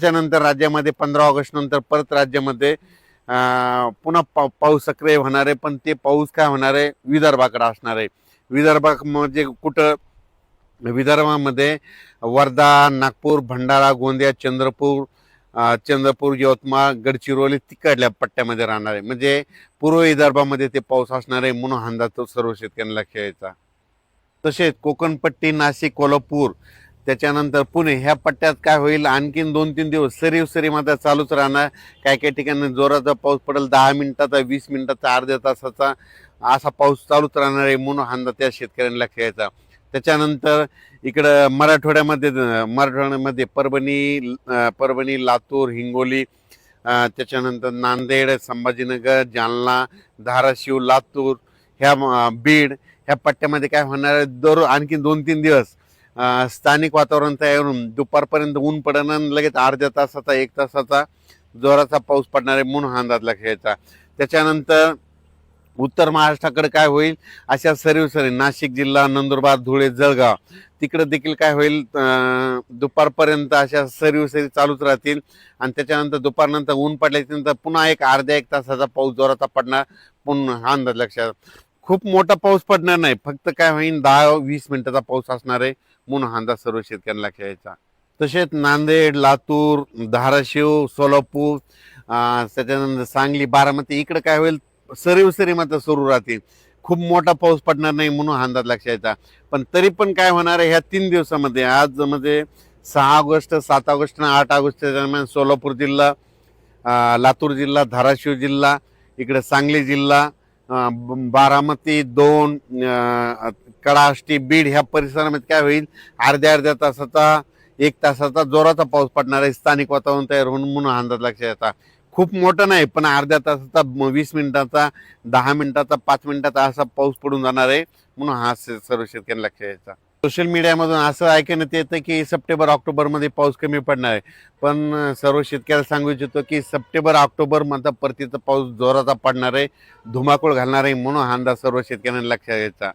त्याच्यानंतर राज्यामध्ये 15 ऑगस्ट नंतर परत राज्यामध्ये पुन्हा पाऊस सक्रिय होणार आहे, पण ते पाऊस काय होणार आहे विदर्भाकडे असणार आहे। विदर्भ म्हणजे कुठं, विदर्भामध्ये वर्धा, नागपूर, भंडारा, गोंदिया, चंद्रपूर, यवतमाळ, गडचिरोली तिकडल्या पट्ट्यामध्ये राहणार आहे। म्हणजे पूर्व विदर्भामध्ये ते पाऊस असणार आहे, म्हणून हा अंदाज तो सर्व शेतकऱ्यांना घ्यायचा। तसेच कोकणपट्टी, नाशिक, कोल्हापूर, त्याच्यानंतर पुणे ह्या पट्ट्यात काय होईल, आणखीन 2-3 दिवस सरी मात्र चालूच राहणार। काही काही ठिकाणी जोराचा पाऊस पडेल, 10 मिनिटाचा, 20 मिनिटाचा, अर्ध्या तासाचा असा पाऊस चालूच राहणार आहे, म्हणून हा अंदाज त्या शेतकऱ्यांना घ्यायचा। त्याच्यानंतर इकडं मराठवाड्यामध्ये परभणी, लातूर, हिंगोली, त्याच्यानंतर नांदेड, संभाजीनगर, जालना, धाराशिव, लातूर, बीड ह्या पट्ट्यामध्ये काय होणार आहे, दररोज आणखी 2-3 दिवस स्थानिक वातावरण तयार होऊन दुपारपर्यंत ऊन पडणार, लगेच अर्ध्या तासाचा 1 तासाचा जोराचा पाऊस पडणार आहे, म्हणून हा अंदाज घ्यायचा। त्याच्यानंतर उत्तर महाराष्ट्राकडे काय होईल, अशा सरी नाशिक जिल्हा, नंदुरबार, धुळे, जळगाव तिकडे देखील काय होईल, दुपारपर्यंत अशा सरी चालूच राहतील आणि त्याच्यानंतर दुपारनंतर ऊन पडल्यानंतर पुन्हा एक अर्ध्या 1 तासाचा पाऊस जोराचा पडणार, पुन्हा हा अंदाज लक्षात। खूप मोठा पाऊस पडणार नाही, फक्त काय होईल 10-20 मिनिटाचा पाऊस असणार आहे, म्हणून हा अंदाज सर्व शेतकऱ्यांना घ्यायचा। तसेच नांदेड, लातूर, धाराशिव, सोलापूर, त्याच्यानंतर सांगली, बारामती इकडे काय होईल, सरी मात्र सुरू राहतील, खूप मोठा पाऊस पडणार नाही, म्हणून हा अंदाज लक्षात। पण तरी पण काय होणार आहे, ह्या 3 दिवसामध्ये आज म्हणजे 6 ऑगस्ट, 7 ऑगस्ट आणि 8 ऑगस्टच्या दरम्यान सोलापूर जिल्हा, लातूर जिल्हा, धाराशिव जिल्हा, इकडे सांगली जिल्हा, बारामती 2, कडाष्टी, बीड ह्या परिसरामध्ये काय होईल, अर्ध्या तासाचा 1 तासाचा जोराचा पाऊस पडणार आहे, स्थानिक वातावरण तयार होऊन, म्हणून हा अंदाज लक्षात येतात। खूप मोठा नाही, पण अर्ध्या तासाचा, 20 मिनिटाचा, 10 मिनिटाचा, 5 मिनिटाचा असा पाऊस पडून जाणार आहे, म्हणून हा सर्व शेतकऱ्यांना लक्षात यायचा। सोशल मीडियामधून असं ऐकण्यात येतं की सप्टेंबर ऑक्टोबरमध्ये पाऊस कमी पडणार आहे, पण सर्व शेतकऱ्याला सांगू इच्छितो की सप्टेंबर ऑक्टोबर मध्ये परतीचा पाऊस जोराचा पडणार आहे, धुमाकूळ घालणार आहे, म्हणून हा अंदाज सर्व शेतकऱ्यांना लक्षात यायचा।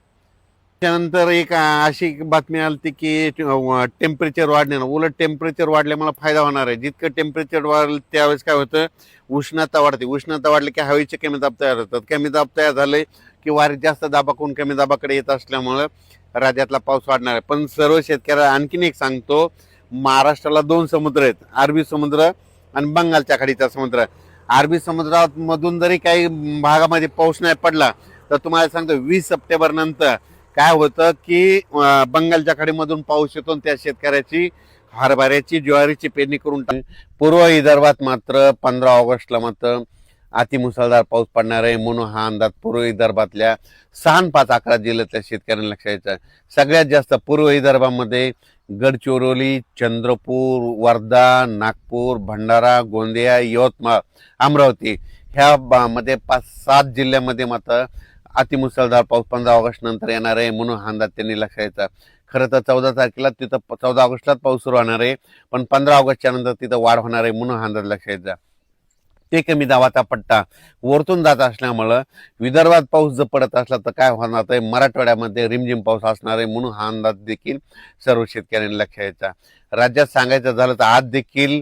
त्यानंतर एक अशी बातमी आली की टेम्परेचर वाढणार, उलट टेम्परेचर वाढल्यामुळे फायदा होणार आहे। जितकं टेम्परेचर वाढेल त्यावेळेस काय होतं, उष्णता वाढते, उष्णता वाढली की हवेचे कमी दाब तयार होतात, कमी दाब तयार झाले की वारे जास्त दाबाकडून कमी दाबाकडे येत असल्यामुळं राज्यातला पाऊस वाढणार आहे। पण सर्व शेतकऱ्याला आणखीन एक सांगतो, महाराष्ट्राला 2 समुद्र आहेत, अरबी समुद्र आणि बंगालच्या खाडीचा समुद्र। अरबी समुद्रामधून जरी काही भागामध्ये पाऊस नाही पडला तर तुम्हाला सांगतो 20 सप्टेंबर नंतर काय होतं की बंगालच्या खाडीमधून पाऊस येतो, त्या शेतकऱ्याची हरभऱ्याची, ज्वारीची पेरणी करून पूर्व विदर्भात मात्र 15 ऑगस्टला मात्र अतिमुसळधार पाऊस पडणार आहे, म्हणून हा अंदाज पूर्व विदर्भातल्या 6-5-11 जिल्ह्यातल्या शेतकऱ्यांना लक्षात यायचा। सगळ्यात जास्त पूर्व विदर्भामध्ये गडचिरोली, चंद्रपूर, वर्धा, नागपूर, भंडारा, गोंदिया, यवतमाळ, अमरावती ह्या मध्ये 5-7 जिल्ह्यामध्ये मात्र अतिमुसळधार पाऊस 15 ऑगस्ट नंतर येणार आहे, म्हणून हा अंदाज त्यांनी लक्षात यायचा। खरं तर 14 तारखेला तिथं 14 ऑगस्टलाच पाऊस सुरू होणार आहे, पण 15 ऑगस्टच्या नंतर तिथं वाढ होणार आहे, म्हणून हा अंदाज लक्षात यायचा। ते कमी दाबाचा पट्टा वरतून जात असल्यामुळं विदर्भात पाऊस जर पडत असला तर काय होणार आहे, मराठवाड्यामध्ये रिमझिम पाऊस असणार आहे, म्हणून हा अंदाज देखील सर्व शेतकऱ्यांनी लक्षात यायचा। राज्यात सांगायचं झालं तर आज देखील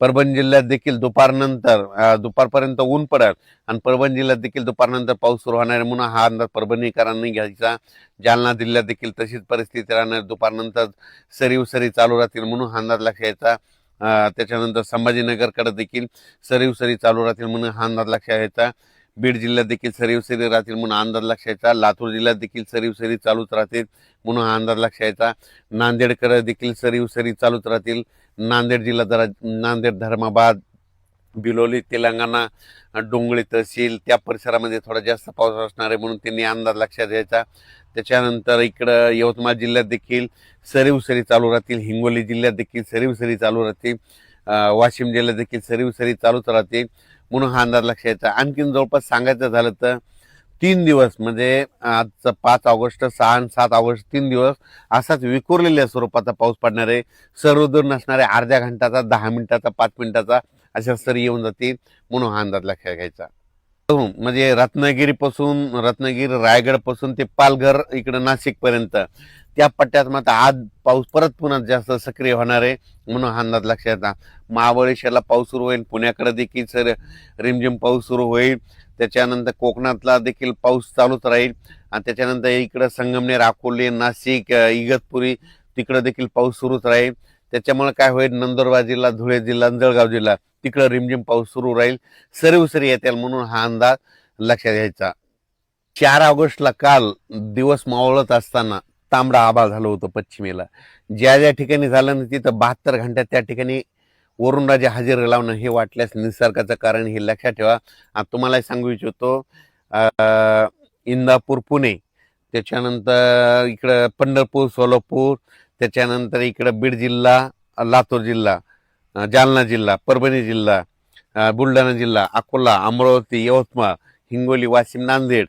परभणी जिल्ह्यात देखील दुपारपर्यंत ऊन पडेल आणि परभणी जिल्ह्यात देखील दुपारनंतर पाऊस सुरू होणार आहे, म्हणून हा अंदाज परभणीकरांनी घ्यायचा। जालना जिल्ह्यात देखील तशीच परिस्थिती राहणार, दुपारनंतर सरी चालू राहतील, म्हणून हा अंदाज लक्षात यायचा। त्याच्यानंतर संभाजीनगरकडे देखील सरी चालू राहतील, म्हणून हा अंदाज लक्षात यायचा। बीड जिल्ह्यात देखील सरी राहतील, म्हणून अंदाज लक्षात यायचा। लातूर जिल्ह्यात देखील सरी चालूच राहतील, म्हणून हा अंदाज लक्षात यायचा। नांदेडकडे देखील सरी चालूच राहतील। नांदेड जिल्हा नांदेड, धर्माबाद, बिलोली, तेलंगणा, डोंगळी तहसील त्या परिसरामध्ये थोडा जास्त पाऊस असणार आहे, म्हणून त्यांनी अंदाज लक्षात घ्यायचा। त्याच्यानंतर इकडं यवतमाळ जिल्ह्यात देखील सरी चालू राहतील, हिंगोली जिल्ह्यात देखील सरी चालू राहतील, वाशिम जिल्ह्यात देखील सरी चालूच राहतील, म्हणून हा अंदाज लक्षात यायचा। आणखीन जवळपास सांगायचं झालं तर 3 दिवस म्हणजे आजचं 5 ऑगस्ट, 6 आणि 7 ऑगस्ट 3 दिवस असाच विखुरलेल्या स्वरूपाचा पाऊस पडणार आहे। सर्वदूर नसणारे अर्ध्या घंटाचा, 10 मिनिटाचा, 5 मिनिटाचा अशा सरी येऊन जातील, म्हणून हा अंदाज लक्षात घ्यायचा। म्हणजे रत्नागिरी, रायगड पासून ते पालघर इकडे नाशिक पर्यंत त्या पट्ट्यात मात्र आज पाऊस परत पुन्हा जास्त सक्रिय होणार आहे म्हणून हा अंदाज लक्षात येतात. महाबळेश्वरला पाऊस सुरू होईल, पुण्याकडे देखील सर रिमझिम पाऊस सुरू होईल. त्याच्यानंतर कोकणातला देखील पाऊस चालूच राहील आणि त्याच्यानंतर इकडं संगमनेर, अकोले, नाशिक, इगतपुरी तिकडं देखील पाऊस सुरूच राहील. त्याच्यामुळे काय होईल, नंदुरबार जिल्हा, धुळे जिल्हा, जळगाव जिल्हा तिकडं रिमझिम पाऊस सुरू राहील, सरी येतील म्हणून हा अंदाज लक्षात घ्यायचा. 4 ऑगस्टला काल दिवस मावळत असताना तांबडा आभाळ झालं होतं पश्चिमेला. ज्या ज्या ठिकाणी झालं ना तिथं 72 घंट्यात त्या ठिकाणी वरुणराजे हजेरी लावणं हे वाटल्यास निसर्गाचं कारण हे लक्षात ठेवा. तुम्हाला सांगू इच्छितो इंदापूर, पुणे, त्याच्यानंतर इकडं पंढरपूर, सोलापूर, त्याच्यानंतर इकडं बीड जिल्हा, लातूर जिल्हा, जालना जिल्हा, परभणी जिल्हा, बुलढाणा जिल्हा, अकोला, अमरावती, यवतमाळ, हिंगोली, वाशिम, नांदेड,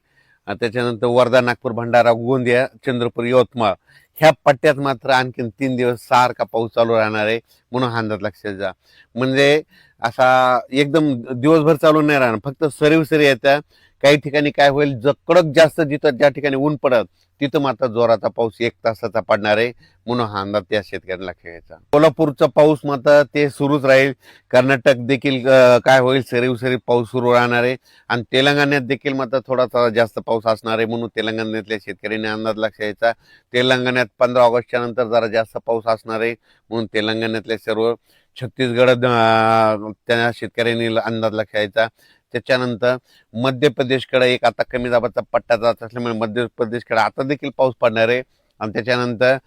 त्याच्यानंतर वर्धा, नागपूर, भंडारा, गोंदिया, चंद्रपूर, यवतमाळ ह्या पट्ट्यात मात्र आणखीन 3 दिवस सारखा पाऊस चालू राहणार आहे म्हणून हा अंदाज लक्षात जा. म्हणजे असा एकदम दिवसभर चालू नाही राहणार, फक्त सरी येत्या. काही ठिकाणी काय होईल, कडक जास्त जिथं ज्या ठिकाणी ऊन पडत तिथं मात्र जोराचा पाऊस 1 तासाचा पडणार आहे म्हणून हा अंदाज त्या शेतकऱ्यांना लक्षात घ्यायचा. कोल्हापूरचा पाऊस मात्र ते सुरूच राहील. कर्नाटक देखील काय होईल, सरी पाऊस सुरू राहणार आहे आणि तेलंगणात देखील मात्र थोडासा जास्त पाऊस असणार आहे म्हणून तेलंगणातल्या शेतकऱ्यांनी अंदाज लक्षात घ्यायचा. तेलंगणात 15 ऑगस्टच्या नंतर जरा जास्त पाऊस असणार आहे म्हणून तेलंगणातले सर्व, छत्तीसगड त्या शेतकऱ्यांनी अंदाज लक्षात घ्यायचा. त्याच्यानंतर मध्य प्रदेशकडे एक आता कमी दाबाचा पट्टा जात असल्यामुळे मध्य प्रदेशकडे आता देखील पाऊस पडणार आहे आणि त्याच्यानंतर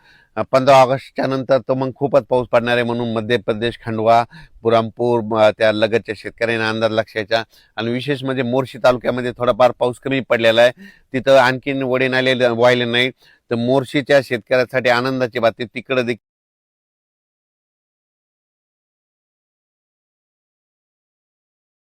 15 ऑगस्टच्या नंतर तो मग खूपच पाऊस पडणार आहे म्हणून मध्य प्रदेश, खंडवा, बुरहानपूर त्या लगतच्या शेतकऱ्यांना अंदाज लक्षायचा. आणि विशेष म्हणजे मोर्शी तालुक्यामध्ये थोडाफार पाऊस कमी पडलेला आहे, तिथं आणखीन वडे नाले व्हायले नाही, तर मोर्शीच्या शेतकऱ्यासाठी आनंदाची बातमी. तिकडे